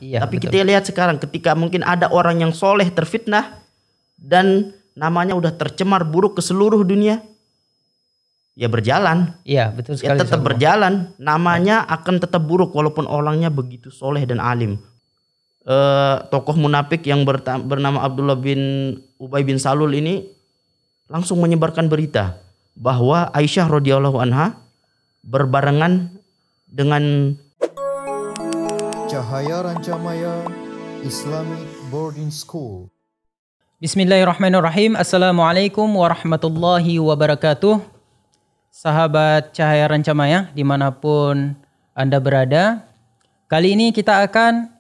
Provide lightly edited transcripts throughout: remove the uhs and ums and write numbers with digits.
Iya, Tapi betul. kita lihat sekarang ketika mungkin ada orang yang soleh terfitnah dan namanya udah tercemar buruk ke seluruh dunia, ya berjalan. Iya, betul Ya sekali. tetap Ustaz Kuku. berjalan, namanya akan tetap buruk walaupun orangnya begitu soleh dan alim. Tokoh munafik yang bernama Abdullah bin Ubay bin Salul ini langsung menyebarkan berita bahwa Aisyah radhiyallahu anha berbarengan dengan Cahaya Rancamaya Islamic Boarding School. Bismillahirrahmanirrahim. Assalamualaikum warahmatullahi wabarakatuh. Sahabat Cahaya Rancamaya dimanapun Anda berada. Kali ini kita akan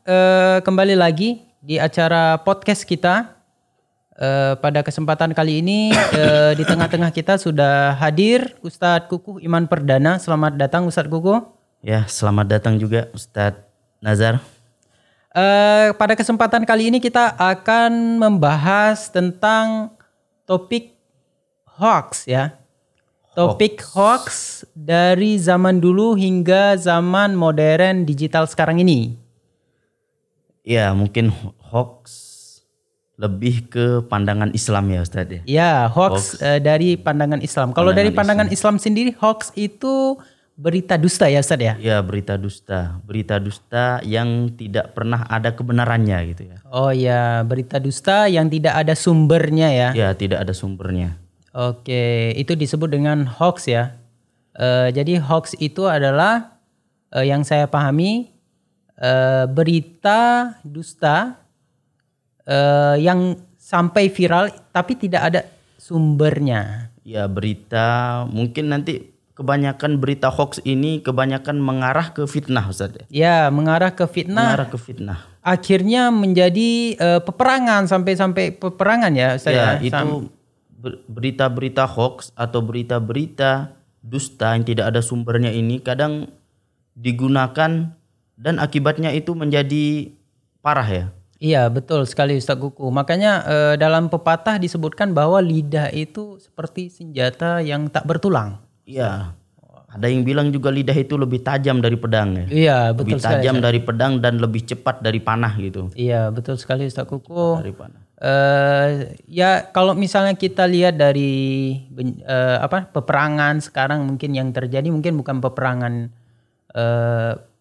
kembali lagi di acara podcast kita. Pada kesempatan kali ini di tengah-tengah kita sudah hadir Ustadz Kukuh Iman Perdana. Selamat datang Ustadz Kukuh. Ya, selamat datang juga Ustadz Nazar. Pada kesempatan kali ini kita akan membahas tentang topik hoax ya. Topik hoax dari zaman dulu hingga zaman modern digital sekarang ini. Ya, mungkin hoax lebih ke pandangan Islam ya Ustadz ya. Ya, hoax dari pandangan Islam. Kalau dari pandangan Islam sendiri, hoax itu berita dusta ya Ustadz ya? Ya, berita dusta yang tidak pernah ada kebenarannya gitu ya. Oh ya, berita dusta yang tidak ada sumbernya ya? Ya, tidak ada sumbernya. Oke, itu disebut dengan hoax ya. Jadi hoax itu adalah yang saya pahami berita dusta yang sampai viral tapi tidak ada sumbernya. Ya, berita mungkin nanti kebanyakan berita hoax ini kebanyakan mengarah ke fitnah Ustaz ya. Ya, mengarah ke fitnah. Mengarah ke fitnah. Akhirnya menjadi peperangan sampai peperangan ya Ustaz ya. Itu berita-berita hoax atau berita-berita dusta yang tidak ada sumbernya ini kadang digunakan dan akibatnya itu menjadi parah ya. Iya, betul sekali Ustaz Kuku. Makanya dalam pepatah disebutkan bahwa lidah itu seperti senjata yang tak bertulang. Iya. Ada yang bilang juga lidah itu lebih tajam dari pedang ya. Iya, betul lebih sekali. tajam dari pedang dan lebih cepat dari panah gitu. Iya, betul sekali Ustaz Kuku. Dari panah. Ya kalau misalnya kita lihat dari peperangan sekarang mungkin yang terjadi mungkin bukan peperangan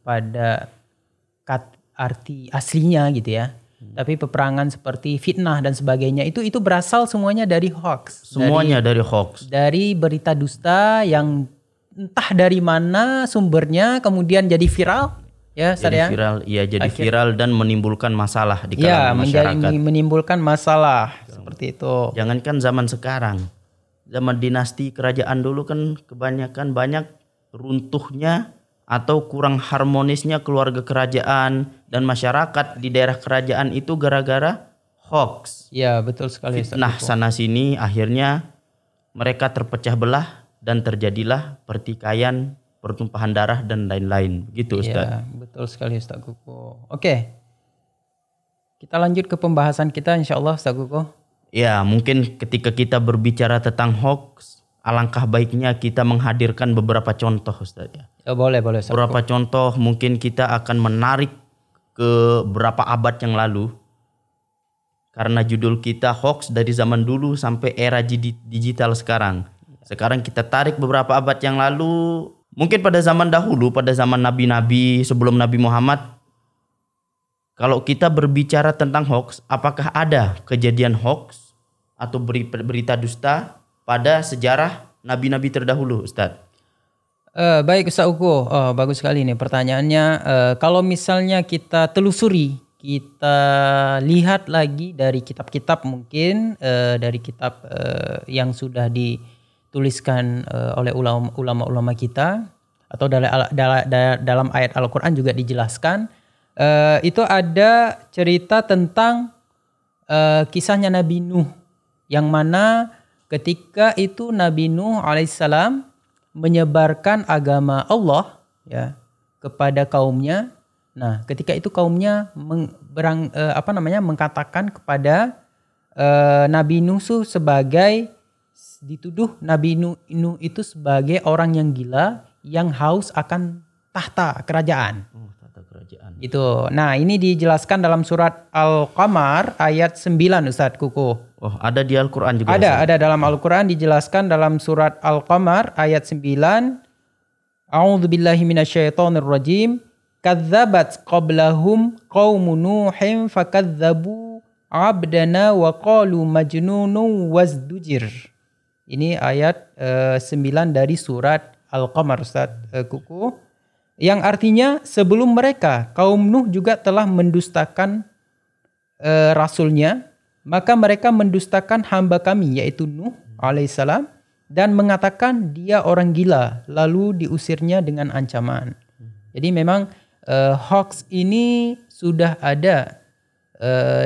pada arti aslinya gitu ya. Tapi peperangan seperti fitnah dan sebagainya itu berasal semuanya dari hoax. Semuanya dari hoax. Dari berita dusta yang entah dari mana sumbernya kemudian jadi viral ya, Jadi viral, iya jadi viral dan menimbulkan masalah di kalangan masyarakat. Menimbulkan masalah seperti itu. Jangankan zaman sekarang, zaman dinasti kerajaan dulu kan kebanyakan banyak runtuhnya atau kurang harmonisnya keluarga kerajaan dan masyarakat di daerah kerajaan itu gara-gara hoax. Ya, betul sekali. Fitnah sana sini akhirnya mereka terpecah belah dan terjadilah pertikaian, pertumpahan darah dan lain-lain. Begitu Ustaz. Ya, betul sekali Ustaz Kuku. Oke. Kita lanjut ke pembahasan kita insyaallah Ustaz Kuku. Ya, mungkin ketika kita berbicara tentang hoax, alangkah baiknya kita menghadirkan beberapa contoh Ustaz ya. Boleh Ustaz. Beberapa contoh mungkin kita akan menarik ke berapa abad yang lalu. Karena judul kita hoax dari zaman dulu sampai era digital sekarang. Sekarang kita tarik beberapa abad yang lalu. Mungkin pada zaman dahulu, pada zaman nabi-nabi sebelum Nabi Muhammad. Kalau kita berbicara tentang hoax, apakah ada kejadian hoax atau berita dusta pada sejarah nabi-nabi terdahulu Ustadz? Baik Ustaz Ugo, bagus sekali nih pertanyaannya. Kalau misalnya kita telusuri, kita lihat lagi dari kitab-kitab mungkin dari kitab yang sudah dituliskan oleh ulama-ulama kita atau dalam ayat Al-Quran juga dijelaskan. Itu ada cerita tentang kisahnya Nabi Nuh yang mana ketika itu Nabi Nuh alaihissalam menyebarkan agama Allah ya kepada kaumnya. Nah, ketika itu kaumnya mengkatakan kepada Nabi Nuh dituduh Nabi Nuh itu sebagai orang yang gila yang haus akan tahta kerajaan. kerajaan. Itu. Nah, ini dijelaskan dalam surat Al-Qamar ayat 9 Ustaz Kuku. Oh, ada di Al-Qur'an juga. Ada dalam Al-Qur'an dijelaskan dalam surat Al-Qamar ayat 9. A'udzubillahi minasyaitonirrajim. Kadzabat qablahum qaumun Nuhin fakadzabu 'abdana wa qalu majnunun wazdujir. Ini ayat 9 dari surat Al-Qamar Ustaz Kuku. Yang artinya sebelum mereka kaum Nuh juga telah mendustakan rasulnya, maka mereka mendustakan hamba kami yaitu Nuh alaihissalam dan mengatakan dia orang gila, lalu diusirnya dengan ancaman. Jadi memang hoax ini sudah ada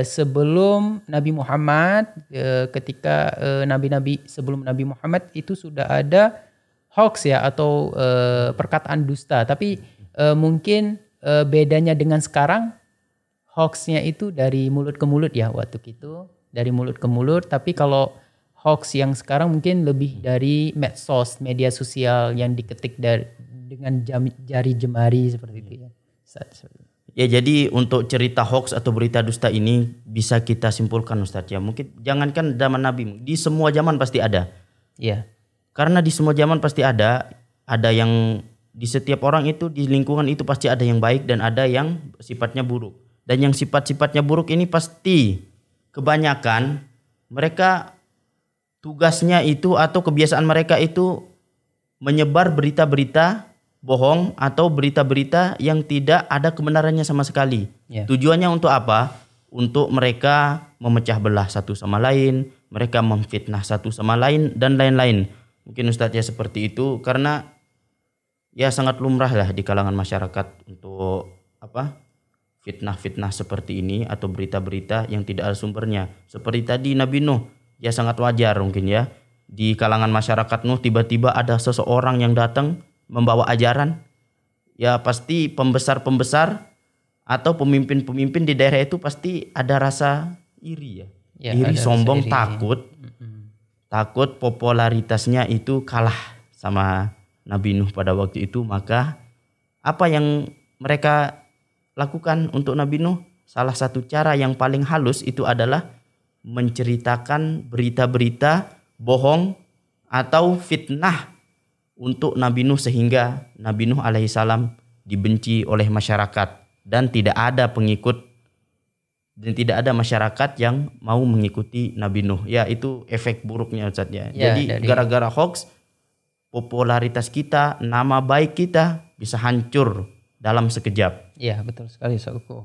sebelum Nabi Muhammad, ketika nabi-nabi sebelum Nabi Muhammad itu sudah ada hoax ya atau perkataan dusta. Tapi mungkin bedanya dengan sekarang, hoaxnya itu dari mulut ke mulut ya waktu itu, dari mulut ke mulut. Tapi kalau hoax yang sekarang mungkin lebih dari medsos, media sosial yang diketik dengan jari jemari seperti itu ya. Ya, jadi untuk cerita hoax atau berita dusta ini bisa kita simpulkan Ustadz ya. Mungkin jangankan zaman Nabi, di semua zaman pasti ada. Iya. Karena di semua zaman pasti ada yang di setiap orang itu, di lingkungan itu pasti ada yang baik dan ada yang sifatnya buruk. Dan yang sifat-sifatnya buruk ini pasti kebanyakan mereka tugasnya itu atau kebiasaan mereka itu menyebar berita-berita bohong atau berita-berita yang tidak ada kebenarannya sama sekali. Yeah. Tujuannya untuk apa? Untuk mereka memecah belah satu sama lain, mereka memfitnah satu sama lain dan lain-lain. Mungkin Ustadz ya seperti itu karena ya sangat lumrah lah di kalangan masyarakat untuk fitnah-fitnah seperti ini atau berita-berita yang tidak ada sumbernya. Seperti tadi Nabi Nuh, ya sangat wajar mungkin ya di kalangan masyarakat Nuh tiba-tiba ada seseorang yang datang membawa ajaran. Ya pasti pembesar-pembesar atau pemimpin-pemimpin di daerah itu pasti ada rasa iri ya iri, sombong, takut. Takut popularitasnya itu kalah sama Nabi Nuh pada waktu itu. Maka apa yang mereka lakukan untuk Nabi Nuh? Salah satu cara yang paling halus itu adalah menceritakan berita-berita bohong atau fitnah untuk Nabi Nuh sehingga Nabi Nuh alaihissalam dibenci oleh masyarakat dan tidak ada pengikut dan tidak ada masyarakat yang mau mengikuti Nabi Nuh. Ya itu efek buruknya Ustaz ya. Jadi gara-gara hoax popularitas kita, nama baik kita bisa hancur dalam sekejap. Iya betul sekali Ustaz Uku.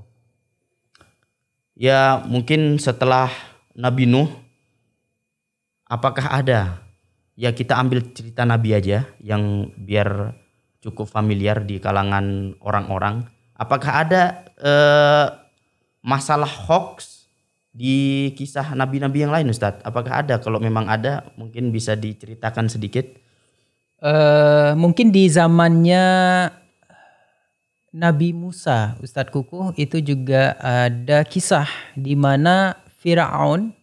Ya mungkin setelah Nabi Nuh apakah ada? Ya kita ambil cerita Nabi aja yang biar cukup familiar di kalangan orang-orang. Apakah ada masalah hoax di kisah nabi-nabi yang lain Ustadz? Apakah ada? Kalau memang ada mungkin bisa diceritakan sedikit. Mungkin di zamannya Nabi Musa Ustadz Kuku itu juga ada kisah di mana Firaun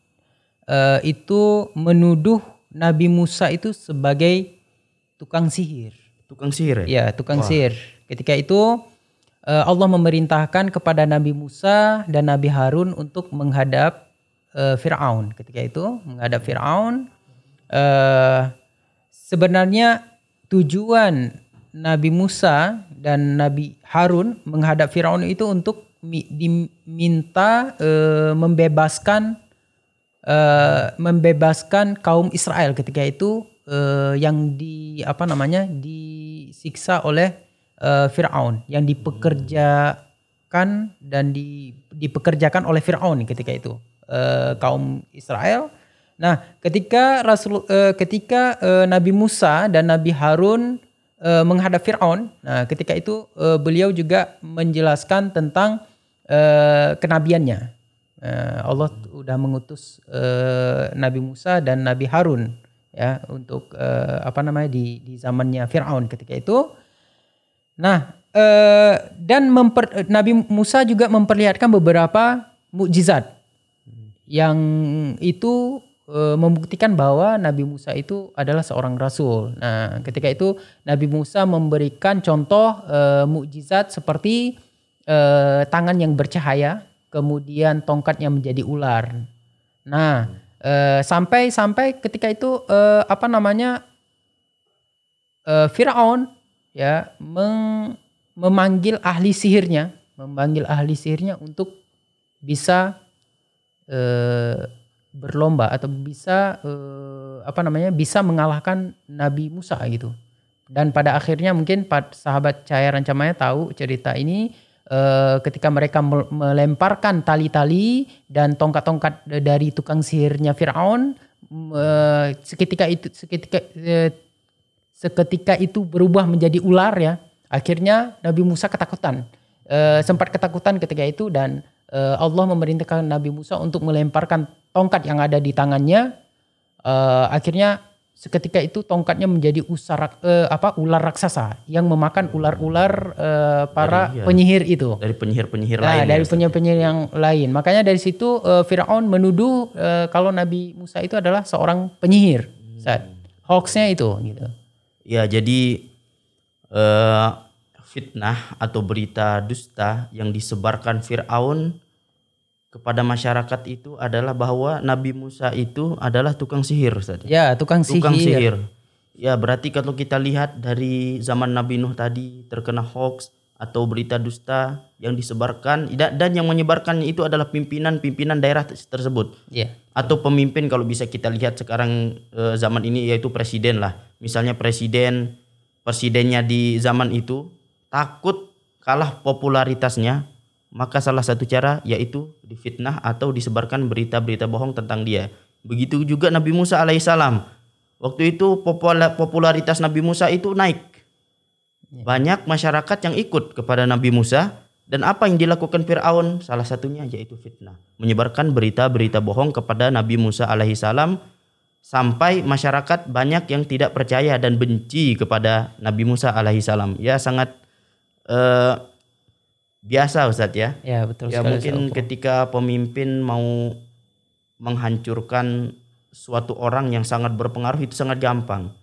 itu menuduh Nabi Musa itu sebagai tukang sihir. Tukang sihir? Ya, tukang sihir. Ketika itu Allah memerintahkan kepada Nabi Musa dan Nabi Harun untuk menghadap Firaun. Ketika itu menghadap Firaun, sebenarnya tujuan Nabi Musa dan Nabi Harun menghadap Firaun itu untuk diminta membebaskan kaum Israel ketika itu yang disiksa oleh Firaun, yang dipekerjakan dan dipekerjakan oleh Firaun ketika itu kaum Israel. Nah, ketika Nabi Musa dan Nabi Harun menghadap Firaun, nah ketika itu beliau juga menjelaskan tentang kenabiannya. Allah sudah mengutus Nabi Musa dan Nabi Harun ya untuk di zamannya Firaun ketika itu. Nah, dan Nabi Musa juga memperlihatkan beberapa mukjizat yang itu membuktikan bahwa Nabi Musa itu adalah seorang rasul. Nah, ketika itu Nabi Musa memberikan contoh mukjizat seperti tangan yang bercahaya, kemudian tongkatnya menjadi ular. Nah, sampai ketika itu Firaun ya memanggil ahli sihirnya untuk bisa berlomba atau bisa bisa mengalahkan Nabi Musa gitu. Dan pada akhirnya mungkin sahabat Cahaya Rancamaya tahu cerita ini ketika mereka melemparkan tali-tali dan tongkat-tongkat dari tukang sihirnya Firaun, seketika itu berubah menjadi ular ya. Akhirnya Nabi Musa ketakutan. Sempat ketakutan ketika itu, dan Allah memerintahkan Nabi Musa untuk melemparkan tongkat yang ada di tangannya. Akhirnya seketika itu tongkatnya menjadi ular raksasa yang memakan ular-ular penyihir itu. Dari penyihir-penyihir lain. Dari penyihir-penyihir yang lain. Makanya dari situ Firaun menuduh kalau Nabi Musa itu adalah seorang penyihir. Hoaxnya itu gitu. Ya, jadi fitnah atau berita dusta yang disebarkan Firaun kepada masyarakat itu adalah bahwa Nabi Musa itu adalah tukang sihir, Ustaz. Ya, tukang sihir. Ya, berarti kalau kita lihat dari zaman Nabi Nuh tadi terkena hoax atau berita dusta yang disebarkan, dan yang menyebarkannya itu adalah pimpinan daerah tersebut. Ya. Atau pemimpin, kalau bisa kita lihat sekarang zaman ini yaitu presiden lah. Misalnya presidennya di zaman itu takut kalah popularitasnya, maka salah satu cara yaitu difitnah atau disebarkan berita-berita bohong tentang dia. Begitu juga Nabi Musa alaihissalam. Waktu itu popularitas Nabi Musa itu naik. Banyak masyarakat yang ikut kepada Nabi Musa, dan apa yang dilakukan Firaun? Salah satunya yaitu fitnah, menyebarkan berita-berita bohong kepada Nabi Musa alaihissalam, sampai masyarakat banyak yang tidak percaya dan benci kepada Nabi Musa alaihissalam. Ya, sangat biasa, Ustadz ya. Ya, betul ya, sekali. Mungkin ketika pemimpin mau menghancurkan suatu orang yang sangat berpengaruh itu sangat gampang.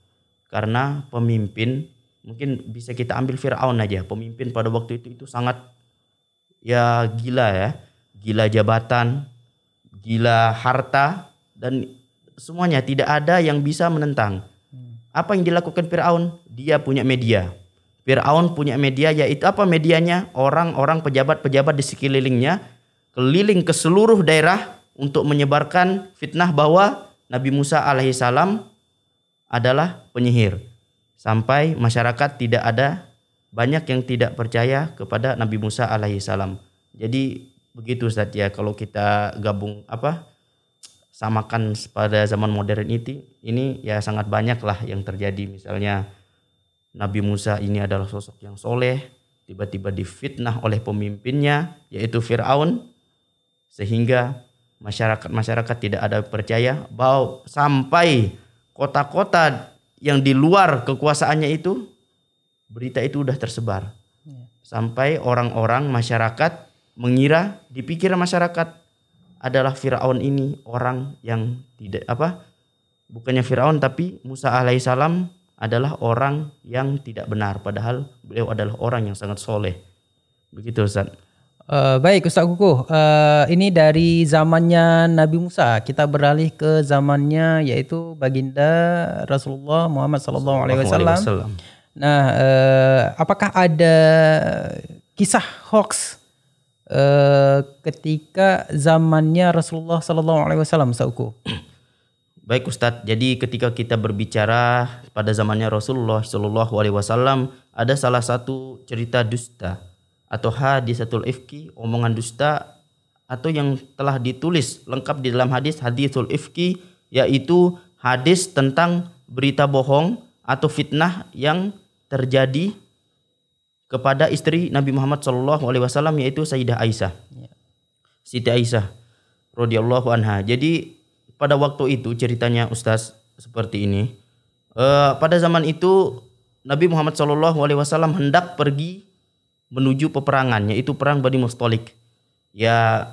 Karena pemimpin, mungkin bisa kita ambil Firaun aja. Pemimpin pada waktu itu sangat ya gila ya. Gila jabatan, gila harta, dan semuanya tidak ada yang bisa menentang. Apa yang dilakukan Firaun? Dia punya media. Firaun punya media, yaitu apa medianya? Orang-orang pejabat-pejabat di sekelilingnya keliling ke seluruh daerah untuk menyebarkan fitnah bahwa Nabi Musa alaihissalam adalah penyihir. Sampai masyarakat tidak ada, banyak yang tidak percaya kepada Nabi Musa alaihissalam. Jadi begitu, Ustaz ya, kalau kita gabung samakan pada zaman modern ini ya sangat banyak lah yang terjadi. Misalnya Nabi Musa ini adalah sosok yang soleh, tiba-tiba difitnah oleh pemimpinnya yaitu Firaun, sehingga masyarakat tidak ada percaya, bahwa sampai kota-kota yang di luar kekuasaannya itu berita itu udah tersebar. Sampai orang-orang masyarakat mengira, dipikir masyarakat adalah Firaun ini orang yang tidak bukannya Firaun tapi Musa alaihissalam adalah orang yang tidak benar, padahal beliau adalah orang yang sangat soleh. Begitu, Ustaz. Baik Ustaz Kukuh, ini dari zamannya Nabi Musa, kita beralih ke zamannya yaitu baginda Rasulullah Muhammad SAW. Nah, apakah ada kisah hoax ketika zamannya Rasulullah SAW, Ustaz Kukuh? Baik Ustadz, jadi ketika kita berbicara pada zamannya Rasulullah SAW, ada salah satu cerita dusta atau hadisatul ifki, omongan dusta, atau yang telah ditulis lengkap di dalam hadisul ifki, yaitu hadis tentang berita bohong atau fitnah yang terjadi kepada istri Nabi Muhammad SAW, yaitu Sayyidah Aisyah, Siti Aisyah radhiyallahu anha. Jadi pada waktu itu ceritanya Ustaz seperti ini. Pada zaman itu Nabi Muhammad SAW hendak pergi menuju peperangan, yaitu perang Bani Mustalik. Ya,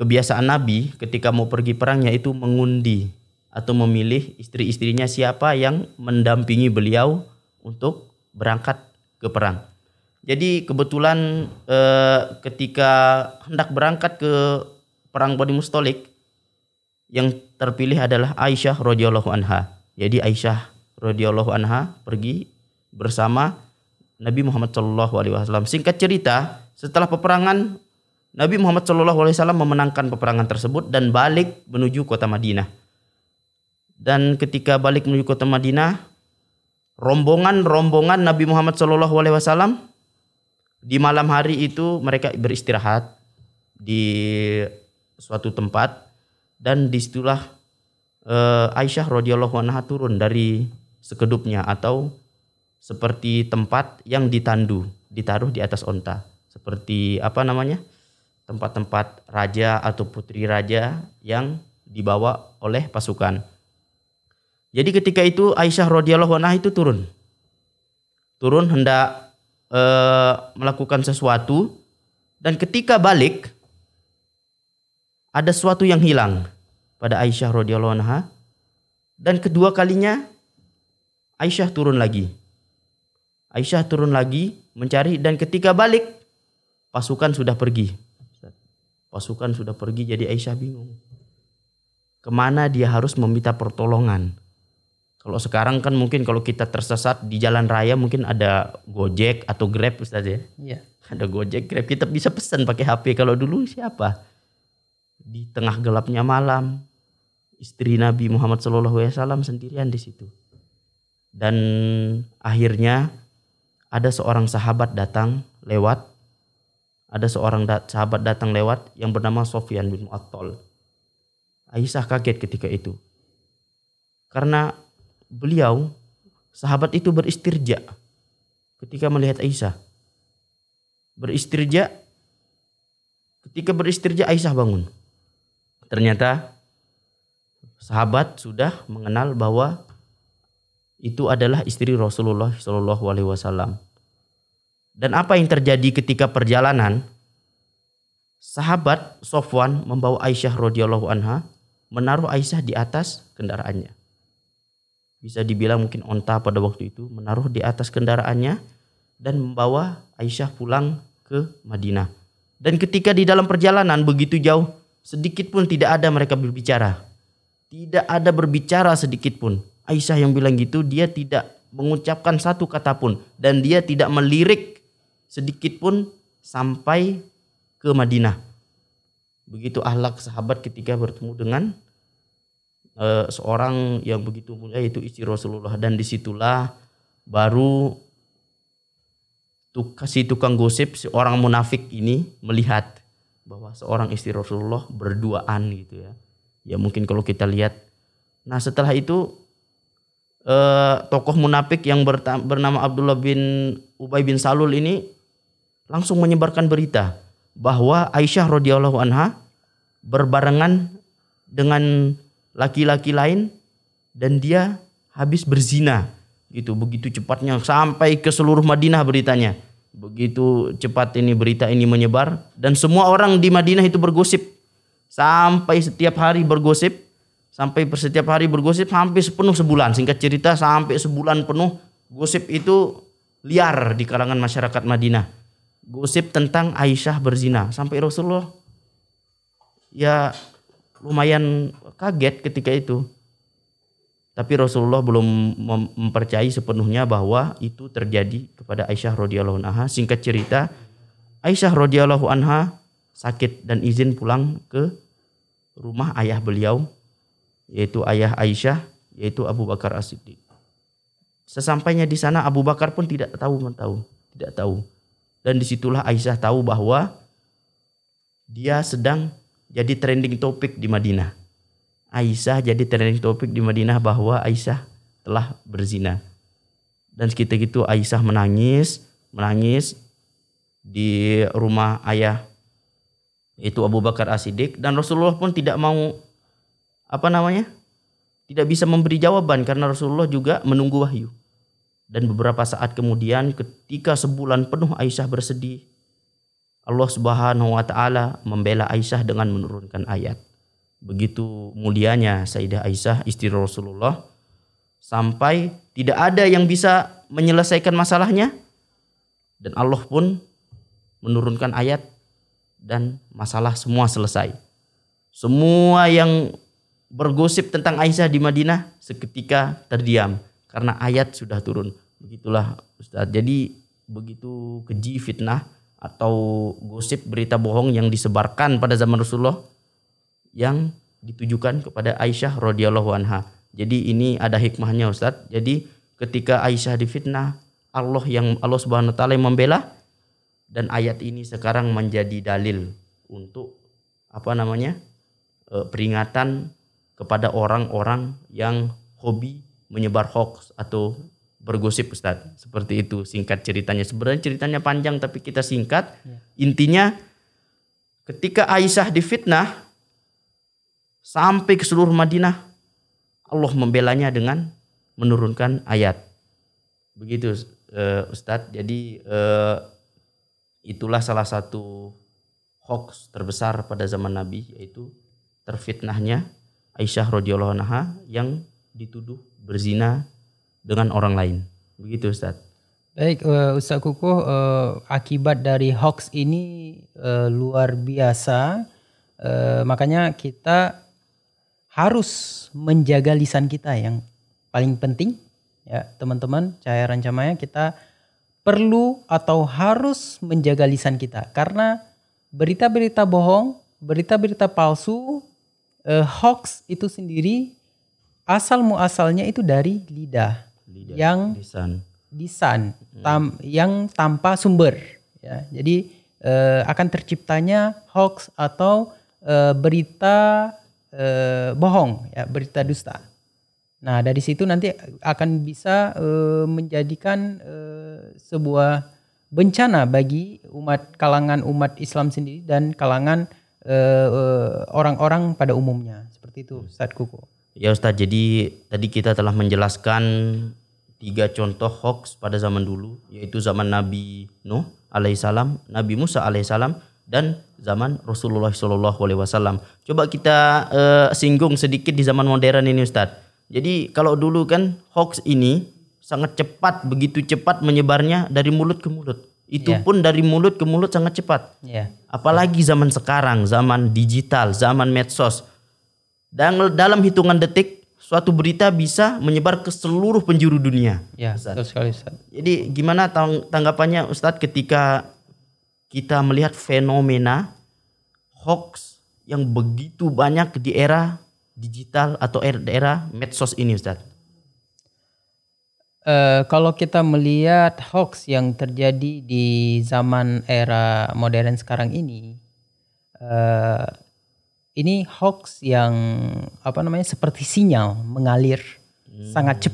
kebiasaan Nabi ketika mau pergi perang yaitu mengundi atau memilih istri-istrinya siapa yang mendampingi beliau untuk berangkat ke perang. Jadi kebetulan ketika hendak berangkat ke perang Bani Mustalik, yang terpilih adalah Aisyah radhiyallahu anha. Jadi Aisyah radhiyallahu anha pergi bersama Nabi Muhammad SAW. Singkat cerita, setelah peperangan, Nabi Muhammad SAW memenangkan peperangan tersebut dan balik menuju kota Madinah. Dan ketika balik menuju kota Madinah, rombongan Nabi Muhammad SAW di malam hari itu mereka beristirahat di suatu tempat, dan disitulah Aisyah radhiyallahu anha turun dari sekedupnya atau seperti tempat yang ditaruh di atas onta, seperti tempat-tempat raja atau putri raja yang dibawa oleh pasukan. Jadi ketika itu Aisyah radhiyallahu anha itu turun hendak melakukan sesuatu, dan ketika balik ada sesuatu yang hilang pada Aisyah radhiyallahu anha, dan kedua kalinya Aisyah turun lagi mencari, dan ketika balik pasukan sudah pergi. Jadi Aisyah bingung kemana dia harus meminta pertolongan. Kalau sekarang kan mungkin kalau kita tersesat di jalan raya mungkin ada Gojek atau Grab, Ustaz ya. Iya. Ada Gojek, Grab, kita bisa pesan pakai HP. Kalau dulu siapa? Di tengah gelapnya malam, istri Nabi Muhammad SAW sendirian di situ. Dan akhirnya ada seorang sahabat datang lewat. Yang bernama Sofyan bin Mu'attal. Aisyah kaget ketika itu. Karena beliau, sahabat itu beristirja ketika melihat Aisyah. Ketika beristirja Aisyah bangun. Ternyata sahabat sudah mengenal bahwa itu adalah istri Rasulullah SAW. Dan apa yang terjadi ketika perjalanan? Sahabat Sofwan membawa Aisyah radhiyallahu anha, menaruh Aisyah di atas kendaraannya. Bisa dibilang mungkin onta pada waktu itu, menaruh di atas kendaraannya dan membawa Aisyah pulang ke Madinah. Dan ketika di dalam perjalanan begitu jauh, sedikit pun tidak ada mereka berbicara. Tidak ada berbicara sedikit pun. Aisyah yang bilang gitu, dia tidak mengucapkan satu kata pun, dan dia tidak melirik sedikit pun sampai ke Madinah. Begitu akhlak sahabat ketika bertemu dengan seorang yang begitu mulia, yaitu istri Rasulullah. Dan disitulah baru si tukang gosip, si orang munafik ini melihat bahwa seorang istri Rasulullah berduaan gitu ya. Ya mungkin kalau kita lihat. Nah setelah itu tokoh munafik yang bernama Abdullah bin Ubay bin Salul ini langsung menyebarkan berita bahwa Aisyah radhiyallahu anha berbarengan dengan laki-laki lain dan dia habis berzina gitu. Begitu cepatnya sampai ke seluruh Madinah beritanya. Begitu cepat ini berita ini menyebar, dan semua orang di Madinah itu bergosip sampai setiap hari bergosip hampir sepenuh sebulan. Singkat cerita sampai sebulan penuh gosip itu liar di kalangan masyarakat Madinah. Gosip tentang Aisyah berzina, sampai Rasulullah ya lumayan kaget ketika itu. Tapi Rasulullah belum mempercayai sepenuhnya bahwa itu terjadi kepada Aisyah radhiyallahu anha. Singkat cerita, Aisyah radhiyallahu anha sakit dan izin pulang ke rumah ayah beliau, yaitu ayah Aisyah, yaitu Abu Bakar As-Siddiq. Sesampainya di sana Abu Bakar pun tidak tahu. Dan disitulah Aisyah tahu bahwa dia sedang jadi trending topik di Madinah. Aisyah jadi trending topik di Madinah bahwa Aisyah telah berzina. Dan sekitar itu Aisyah menangis di rumah ayah, yaitu Abu Bakar As-Siddiq. Dan Rasulullah pun tidak mau tidak bisa memberi jawaban karena Rasulullah juga menunggu wahyu. Dan beberapa saat kemudian ketika sebulan penuh Aisyah bersedih, Allah Subhanahu wa taala membela Aisyah dengan menurunkan ayat. Begitu mulianya Sayyidah Aisyah istri Rasulullah, sampai tidak ada yang bisa menyelesaikan masalahnya Dan Allah pun menurunkan ayat dan masalah semua selesai. Semua yang bergosip tentang Aisyah di Madinah seketika terdiam karena ayat sudah turun. Begitulah Ustaz. Jadi begitu keji fitnah atau gosip berita bohong yang disebarkan pada zaman Rasulullah yang ditujukan kepada Aisyah radhiyallahu anha. Jadi ini ada hikmahnya Ustaz. Jadi ketika Aisyah difitnah, Allah Subhanahu wa taala yang membela, dan ayat ini sekarang menjadi dalil untuk peringatan kepada orang-orang yang hobi menyebar hoax atau bergosip Ustaz. Seperti itu singkat ceritanya. Sebenarnya ceritanya panjang tapi kita singkat. Intinya ketika Aisyah difitnah sampai ke seluruh Madinah, Allah membelanya dengan menurunkan ayat. Begitu Ustaz. Jadi itulah salah satu hoax terbesar pada zaman Nabi, yaitu terfitnahnya Aisyah radhiyallahu anha yang dituduh berzina dengan orang lain. Begitu Ustaz. Baik Ustaz Kukuh, akibat dari hoax ini luar biasa. Makanya kita harus menjaga lisan kita yang paling penting. Ya teman-teman, Cahaya Rancamaya, kita perlu atau harus menjaga lisan kita. Karena berita-berita bohong, berita-berita palsu, hoax itu sendiri asal muasalnya itu dari lidah yang lisan yang tanpa sumber. Ya, jadi akan terciptanya hoax atau berita bohong, ya, berita dusta. Nah dari situ nanti akan bisa menjadikan sebuah bencana bagi kalangan umat Islam sendiri dan kalangan orang-orang pada umumnya. Seperti itu Ustaz Kuku. Ya Ustaz, jadi tadi kita telah menjelaskan 3 contoh hoax pada zaman dulu, yaitu zaman Nabi Nuh alaihissalam, Nabi Musa alaihissalam, dan zaman Rasulullah SAW. Coba kita singgung sedikit di zaman modern ini Ustaz. Jadi kalau dulu kan hoax ini sangat cepat, begitu cepat menyebarnya dari mulut ke mulut. Itu pun dari mulut ke mulut sangat cepat. Apalagi zaman sekarang, zaman digital, zaman medsos. Dan dalam hitungan detik, suatu berita bisa menyebar ke seluruh penjuru dunia. Ya, betul sekali Ustaz. Jadi gimana tanggapannya Ustadz ketika kita melihat fenomena hoax yang begitu banyak di era digital atau era medsos ini Ustadz? Kalau kita melihat hoax yang terjadi di zaman era modern sekarang ini hoax yang seperti sinyal mengalir sangat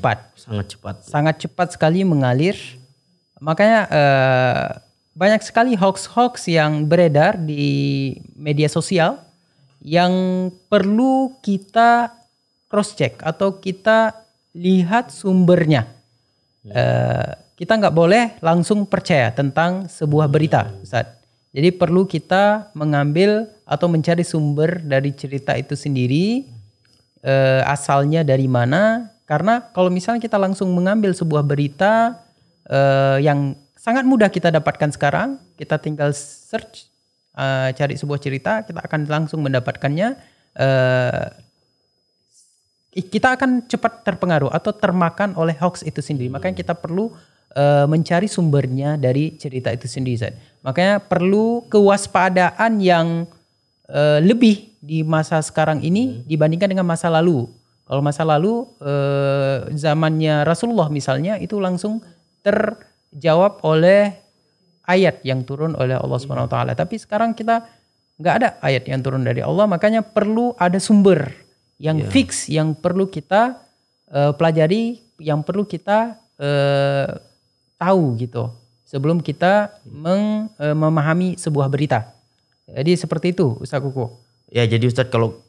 cepat sekali mengalir. Makanya banyak sekali hoax yang beredar di media sosial yang perlu kita cross check atau kita lihat sumbernya. Kita nggak boleh langsung percaya tentang sebuah berita, Ustaz. Jadi perlu kita mengambil atau mencari sumber dari cerita itu sendiri, asalnya dari mana. Karena kalau misalnya kita langsung mengambil sebuah berita yang sangat mudah kita dapatkan sekarang, kita tinggal search, cari sebuah cerita, kita akan langsung mendapatkannya. Kita akan cepat terpengaruh atau termakan oleh hoax itu sendiri. Makanya kita perlu mencari sumbernya dari cerita itu sendiri, Zat. Makanya perlu kewaspadaan yang lebih di masa sekarang ini dibandingkan dengan masa lalu. Kalau masa lalu zamannya Rasulullah misalnya itu langsung terjawab oleh ayat yang turun oleh Allah Subhanahu wa taala. Tapi sekarang kita nggak ada ayat yang turun dari Allah, makanya perlu ada sumber yang fix, yang perlu kita pelajari, yang perlu kita tahu gitu sebelum kita memahami sebuah berita. Jadi seperti itu Ustaz Kuku. Ya, jadi Ustaz kalau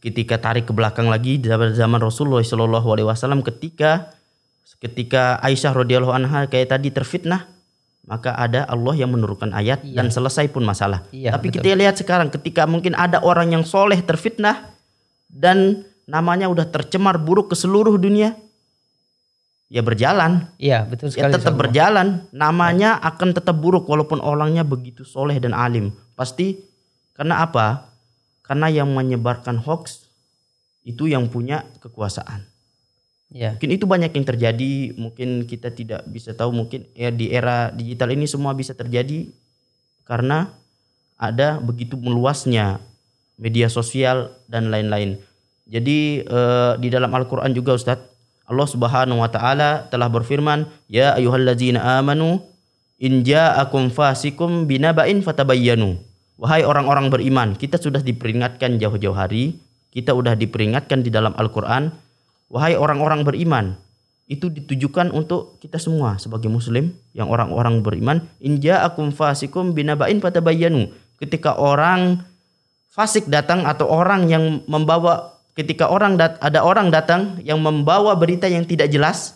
ketika tarik ke belakang lagi zaman Rasulullah SAW, ketika Aisyah radhiyallahu anha kayak tadi terfitnah, maka ada Allah yang menurunkan ayat dan selesai pun masalah. Tapi betul. Kita lihat sekarang ketika mungkin ada orang yang soleh terfitnah dan namanya udah tercemar buruk ke seluruh dunia, ya berjalan. Iya, betul Ya sekali. tetap berjalan, namanya akan tetap buruk walaupun orangnya begitu soleh dan alim. Pasti karena apa? Karena yang menyebarkan hoax itu yang punya kekuasaan. Iya. Mungkin itu banyak yang terjadi, mungkin kita tidak bisa tahu, mungkin ya di era digital ini semua bisa terjadi karena ada begitu meluasnya media sosial dan lain-lain. Jadi di dalam Al-Qur'an juga Ustadz, Allah Subhanahu wa taala telah berfirman, "Ya ayyuhallazina amanu in ja'akum fasikum binaba'in fatabayyanu." Wahai orang-orang beriman, kita sudah diperingatkan jauh-jauh hari, kita sudah diperingatkan di dalam Al-Qur'an. Wahai orang-orang beriman, itu ditujukan untuk kita semua sebagai muslim yang orang-orang beriman. In ja'akum fasikum binaba'in fatabayyanu. Ketika orang fasik datang atau orang yang membawa ada orang datang yang membawa berita yang tidak jelas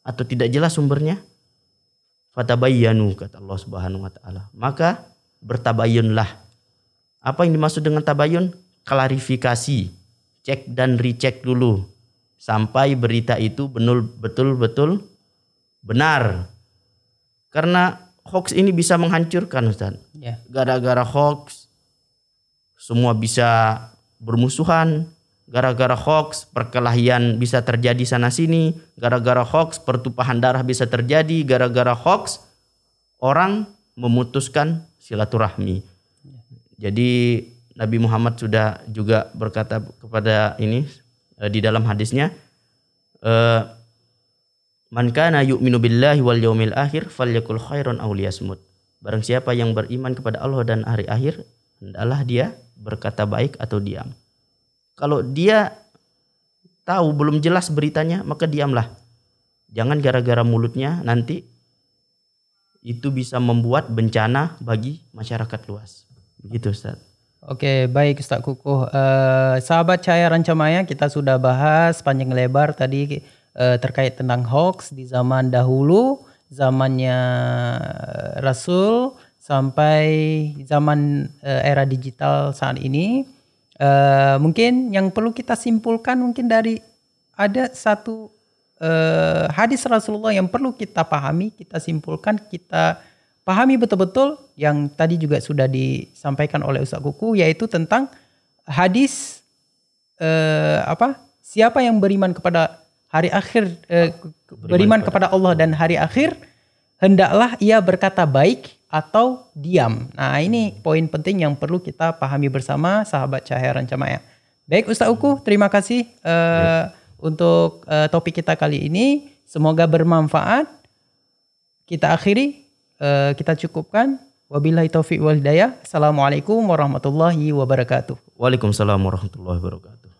atau tidak jelas sumbernya, fatabayyanu kata Allah Subhanahu wa taala. Maka bertabayyunlah. Apa yang dimaksud dengan tabayyun? Klarifikasi, cek dan recheck dulu sampai berita itu betul-betul benar. Karena hoax ini bisa menghancurkan, Ustaz. Ya. Gara-gara hoax semua bisa bermusuhan. Gara-gara hoax perkelahian bisa terjadi sana sini. Gara-gara hoax pertumpahan darah bisa terjadi. Gara-gara hoax orang memutuskan silaturahmi. Jadi Nabi Muhammad sudah juga berkata kepada ini di dalam hadisnya, man kana yu'minu billahi wal yaumil akhir falyakul khairan aw liyasmut. Barang siapa yang beriman kepada Allah dan hari akhir, hendaklah dia berkata baik atau diam. Kalau dia tahu belum jelas beritanya, maka diamlah. Jangan gara-gara mulutnya nanti itu bisa membuat bencana bagi masyarakat luas. Begitu Ustaz. Oke, baik Ustaz Kukuh. Sahabat Cahaya Rancamaya, kita sudah bahas panjang lebar tadi terkait tentang hoax di zaman dahulu, zamannya Rasul sampai zaman era digital saat ini. Mungkin yang perlu kita simpulkan mungkin dari ada satu hadis Rasulullah yang perlu kita pahami, kita simpulkan, kita pahami betul-betul yang tadi juga sudah disampaikan oleh Ustaz Kuku, yaitu tentang hadis siapa yang beriman kepada hari akhir, beriman kepada Allah dan hari akhir, hendaklah ia berkata baik atau diam. Nah, ini poin penting yang perlu kita pahami bersama sahabat Cahaya Rancamaya. Baik Ustaz Uku, terima kasih untuk topik kita kali ini. Semoga bermanfaat. Kita akhiri, kita cukupkan. Wabillahi taufiq wal hidayah. Assalamualaikum warahmatullahi wabarakatuh. Waalaikumsalam warahmatullahi wabarakatuh.